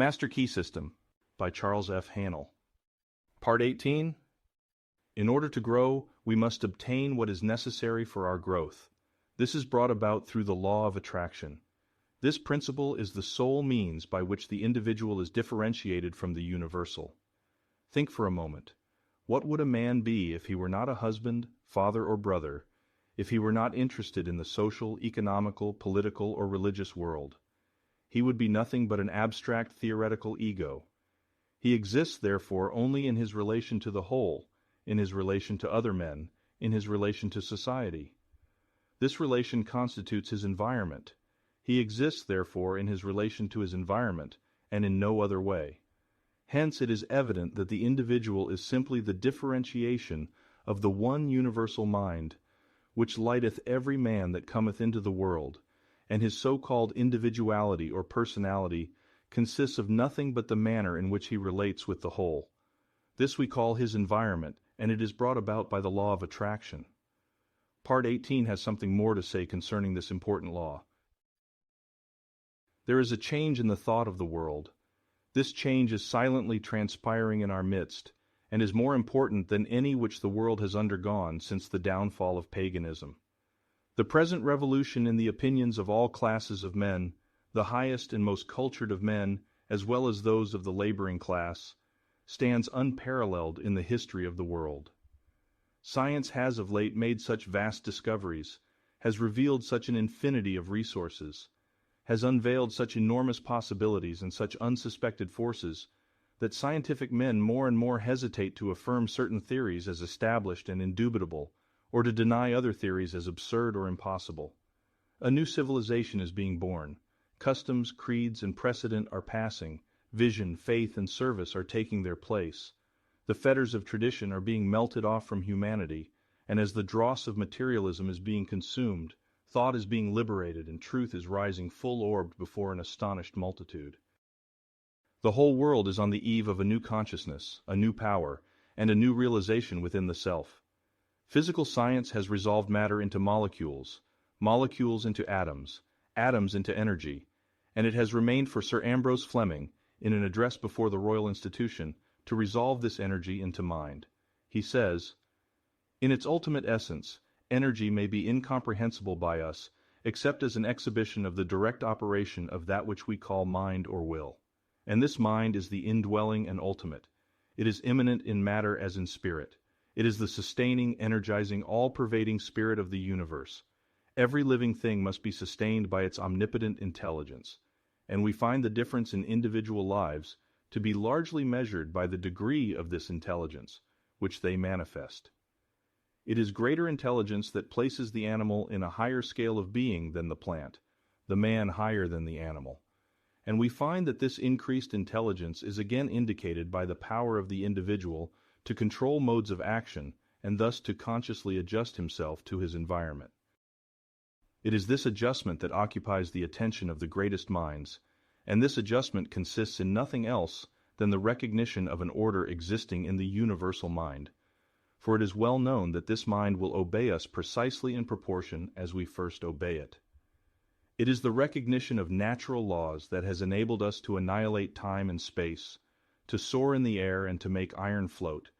Master Key System by Charles F. Haanel. Part 18. In order to grow, we must obtain what is necessary for our growth. This is brought about through the law of attraction. This principle is the sole means by which the individual is differentiated from the universal. Think for a moment. What would a man be if he were not a husband, father, or brother, if he were not interested in the social, economical, political, or religious world? He would be nothing but an abstract theoretical ego. He exists, therefore, only in his relation to the whole, in his relation to other men, in his relation to society. This relation constitutes his environment. He exists, therefore, in his relation to his environment, and in no other way. Hence it is evident that the individual is simply the differentiation of the one universal mind, which lighteth every man that cometh into the world, and his so-called individuality or personality consists of nothing but the manner in which he relates with the whole. This we call his environment, and it is brought about by the law of attraction. Part 18 has something more to say concerning this important law. There is a change in the thought of the world. This change is silently transpiring in our midst, and is more important than any which the world has undergone since the downfall of paganism. The present revolution in the opinions of all classes of men, the highest and most cultured of men, as well as those of the laboring class, stands unparalleled in the history of the world. Science has of late made such vast discoveries, has revealed such an infinity of resources, has unveiled such enormous possibilities and such unsuspected forces, that scientific men more and more hesitate to affirm certain theories as established and indubitable, or to deny other theories as absurd or impossible. A new civilization is being born. Customs, creeds, and precedent are passing. Vision, faith, and service are taking their place. The fetters of tradition are being melted off from humanity, and as the dross of materialism is being consumed, thought is being liberated and truth is rising full-orbed before an astonished multitude. The whole world is on the eve of a new consciousness, a new power, and a new realization within the self. Physical science has resolved matter into molecules, molecules into atoms, atoms into energy, and it has remained for Sir Ambrose Fleming, in an address before the Royal Institution, to resolve this energy into mind. He says, "In its ultimate essence, energy may be incomprehensible by us, except as an exhibition of the direct operation of that which we call mind or will. And this mind is the indwelling and ultimate. It is immanent in matter as in spirit. It is the sustaining, energizing, all-pervading spirit of the universe. Every living thing must be sustained by its omnipotent intelligence, and we find the difference in individual lives to be largely measured by the degree of this intelligence which they manifest. It is greater intelligence that places the animal in a higher scale of being than the plant, the man higher than the animal. And we find that this increased intelligence is again indicated by the power of the individual to control modes of action and thus to consciously adjust himself to his environment. It is this adjustment that occupies the attention of the greatest minds, and this adjustment consists in nothing else than the recognition of an order existing in the universal mind, for it is well known that this mind will obey us precisely in proportion as we first obey it. It is the recognition of natural laws that has enabled us to annihilate time and space, to soar in the air and to make iron float,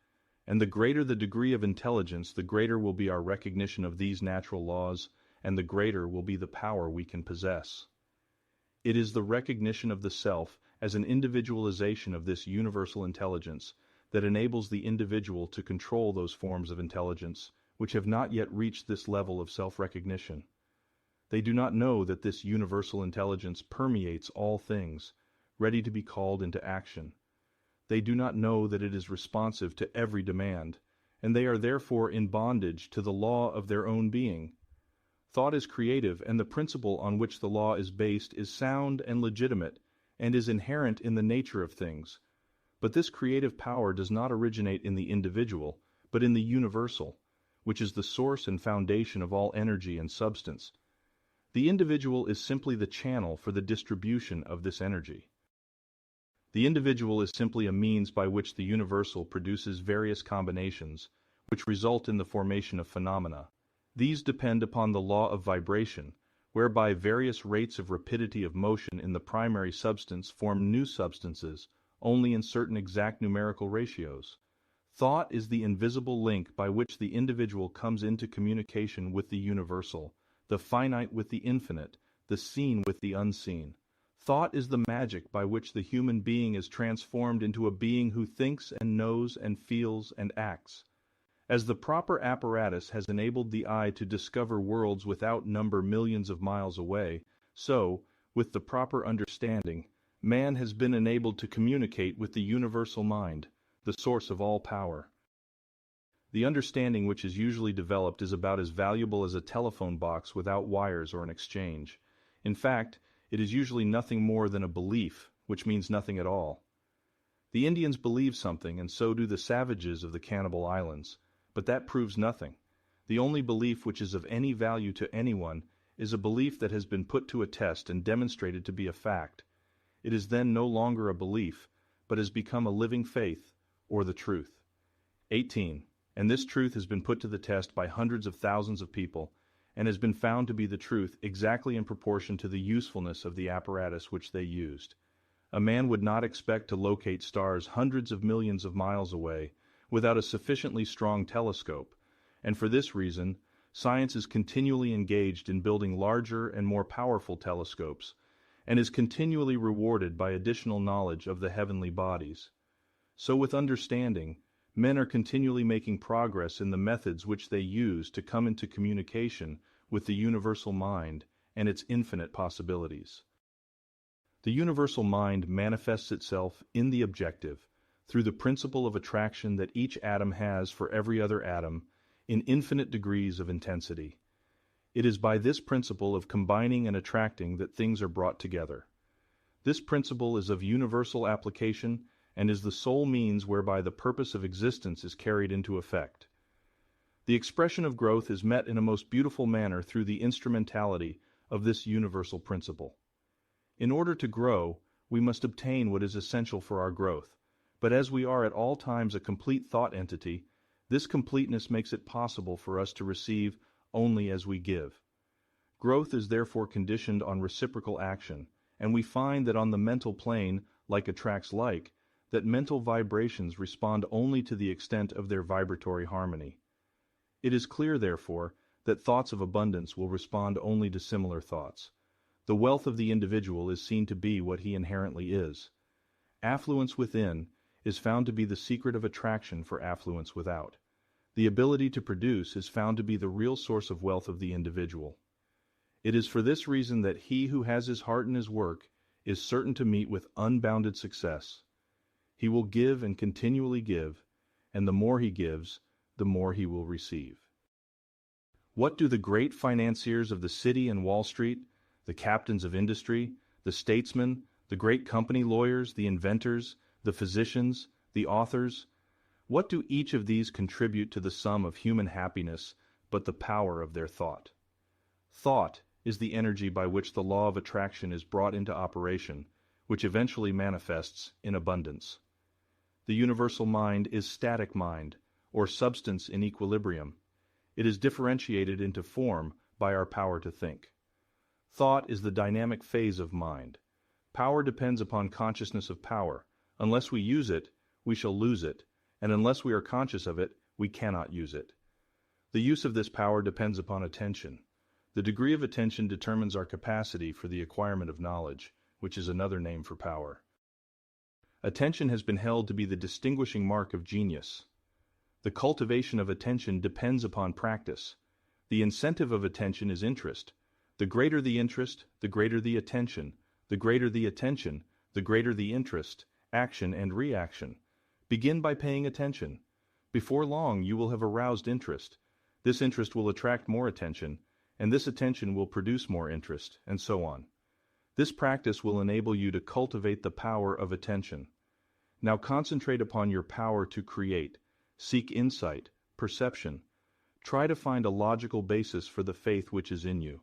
and the greater the degree of intelligence, the greater will be our recognition of these natural laws, and the greater will be the power we can possess. It is the recognition of the self as an individualization of this universal intelligence that enables the individual to control those forms of intelligence which have not yet reached this level of self-recognition. They do not know that this universal intelligence permeates all things, ready to be called into action. They do not know that it is responsive to every demand, and they are therefore in bondage to the law of their own being. Thought is creative, and the principle on which the law is based is sound and legitimate, and is inherent in the nature of things. But this creative power does not originate in the individual, but in the universal, which is the source and foundation of all energy and substance. The individual is simply the channel for the distribution of this energy. The individual is simply a means by which the universal produces various combinations, which result in the formation of phenomena. These depend upon the law of vibration, whereby various rates of rapidity of motion in the primary substance form new substances only in certain exact numerical ratios. Thought is the invisible link by which the individual comes into communication with the universal, the finite with the infinite, the seen with the unseen. Thought is the magic by which the human being is transformed into a being who thinks and knows and feels and acts. As the proper apparatus has enabled the eye to discover worlds without number millions of miles away, so, with the proper understanding, man has been enabled to communicate with the universal mind, the source of all power. The understanding which is usually developed is about as valuable as a telephone box without wires or an exchange. In fact, it is usually nothing more than a belief, which means nothing at all. The Indians believe something, and so do the savages of the Cannibal Islands, but that proves nothing. The only belief which is of any value to anyone is a belief that has been put to a test and demonstrated to be a fact. It is then no longer a belief, but has become a living faith, or the truth. 18. And this truth has been put to the test by hundreds of thousands of people, and has been found to be the truth exactly in proportion to the usefulness of the apparatus which they used. A man would not expect to locate stars hundreds of millions of miles away without a sufficiently strong telescope, and for this reason, science is continually engaged in building larger and more powerful telescopes, and is continually rewarded by additional knowledge of the heavenly bodies. So with understanding, men are continually making progress in the methods which they use to come into communication with the universal mind and its infinite possibilities. The universal mind manifests itself in the objective through the principle of attraction that each atom has for every other atom in infinite degrees of intensity. It is by this principle of combining and attracting that things are brought together. This principle is of universal application and is the sole means whereby the purpose of existence is carried into effect. The expression of growth is met in a most beautiful manner through the instrumentality of this universal principle. In order to grow, we must obtain what is essential for our growth, but as we are at all times a complete thought entity, this completeness makes it possible for us to receive only as we give. Growth is therefore conditioned on reciprocal action, and we find that on the mental plane, like attracts like, that mental vibrations respond only to the extent of their vibratory harmony. It is clear, therefore, that thoughts of abundance will respond only to similar thoughts. The wealth of the individual is seen to be what he inherently is. Affluence within is found to be the secret of attraction for affluence without. The ability to produce is found to be the real source of wealth of the individual. It is for this reason that he who has his heart in his work is certain to meet with unbounded success. He will give and continually give, and the more he gives, the more he will receive. What do the great financiers of the city and Wall Street, the captains of industry, the statesmen, the great company lawyers, the inventors, the physicians, the authors, what do each of these contribute to the sum of human happiness but the power of their thought? Thought is the energy by which the law of attraction is brought into operation, which eventually manifests in abundance. The universal mind is static mind, or substance in equilibrium. It is differentiated into form by our power to think. Thought is the dynamic phase of mind. Power depends upon consciousness of power. Unless we use it, we shall lose it, and unless we are conscious of it, we cannot use it. The use of this power depends upon attention. The degree of attention determines our capacity for the acquirement of knowledge, which is another name for power. Attention has been held to be the distinguishing mark of genius. The cultivation of attention depends upon practice. The incentive of attention is interest. The greater the interest, the greater the attention. The greater the attention, the greater the interest, action and reaction. Begin by paying attention. Before long you will have aroused interest. This interest will attract more attention, and this attention will produce more interest, and so on. This practice will enable you to cultivate the power of attention. Now concentrate upon your power to create. Seek insight, perception. Try to find a logical basis for the faith which is in you.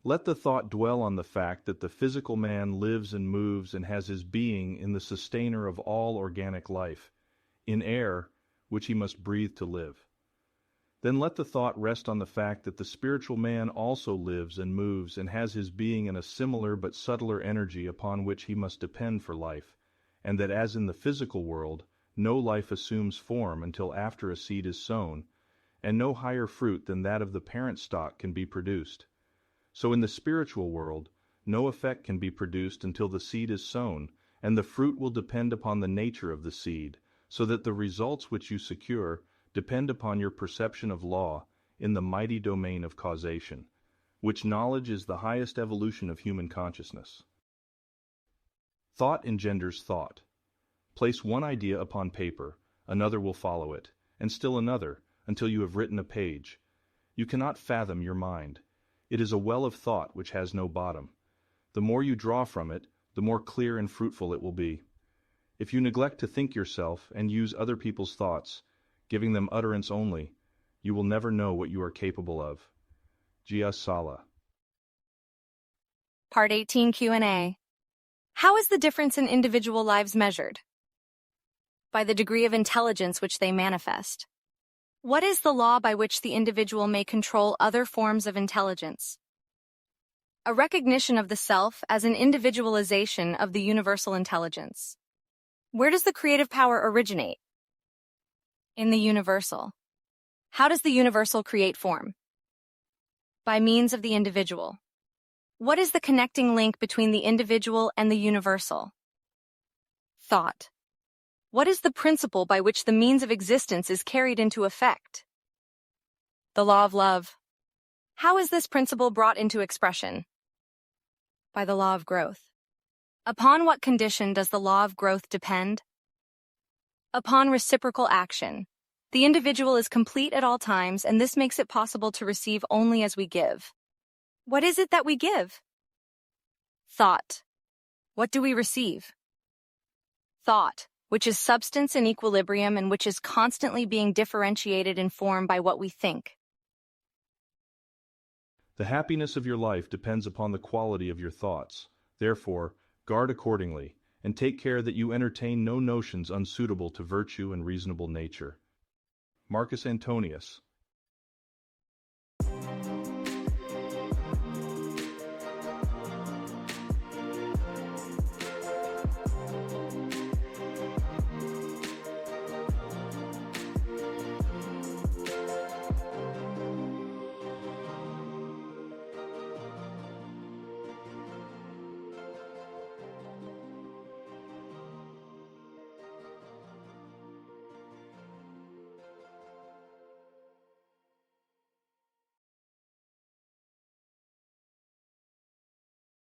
Let the thought dwell on the fact that the physical man lives and moves and has his being in the sustainer of all organic life, in air, which he must breathe to live. Then let the thought rest on the fact that the spiritual man also lives and moves and has his being in a similar but subtler energy upon which he must depend for life, and that as in the physical world, no life assumes form until after a seed is sown, and no higher fruit than that of the parent stock can be produced. So in the spiritual world, no effect can be produced until the seed is sown, and the fruit will depend upon the nature of the seed, so that the results which you secure depend upon your perception of law in the mighty domain of causation, which knowledge is the highest evolution of human consciousness. Thought engenders thought. Place one idea upon paper, another will follow it, and still another, until you have written a page. You cannot fathom your mind. It is a well of thought which has no bottom. The more you draw from it, the more clear and fruitful it will be. If you neglect to think yourself and use other people's thoughts, giving them utterance only, you will never know what you are capable of. Jia Sala. Part 18 Q&A. How is the difference in individual lives measured? By the degree of intelligence which they manifest. What is the law by which the individual may control other forms of intelligence? A recognition of the self as an individualization of the universal intelligence. Where does the creative power originate? In the universal. How does the universal create form? By means of the individual. What is the connecting link between the individual and the universal? Thought. What is the principle by which the means of existence is carried into effect? The law of love. How is this principle brought into expression? By the law of growth. Upon what condition does the law of growth depend? Upon reciprocal action. The individual is complete at all times, and this makes it possible to receive only as we give. What is it that we give? Thought. What do we receive? Thought, which is substance in equilibrium and which is constantly being differentiated in form by what we think. The happiness of your life depends upon the quality of your thoughts. Therefore, guard accordingly, and take care that you entertain no notions unsuitable to virtue and reasonable nature. Marcus Antonius.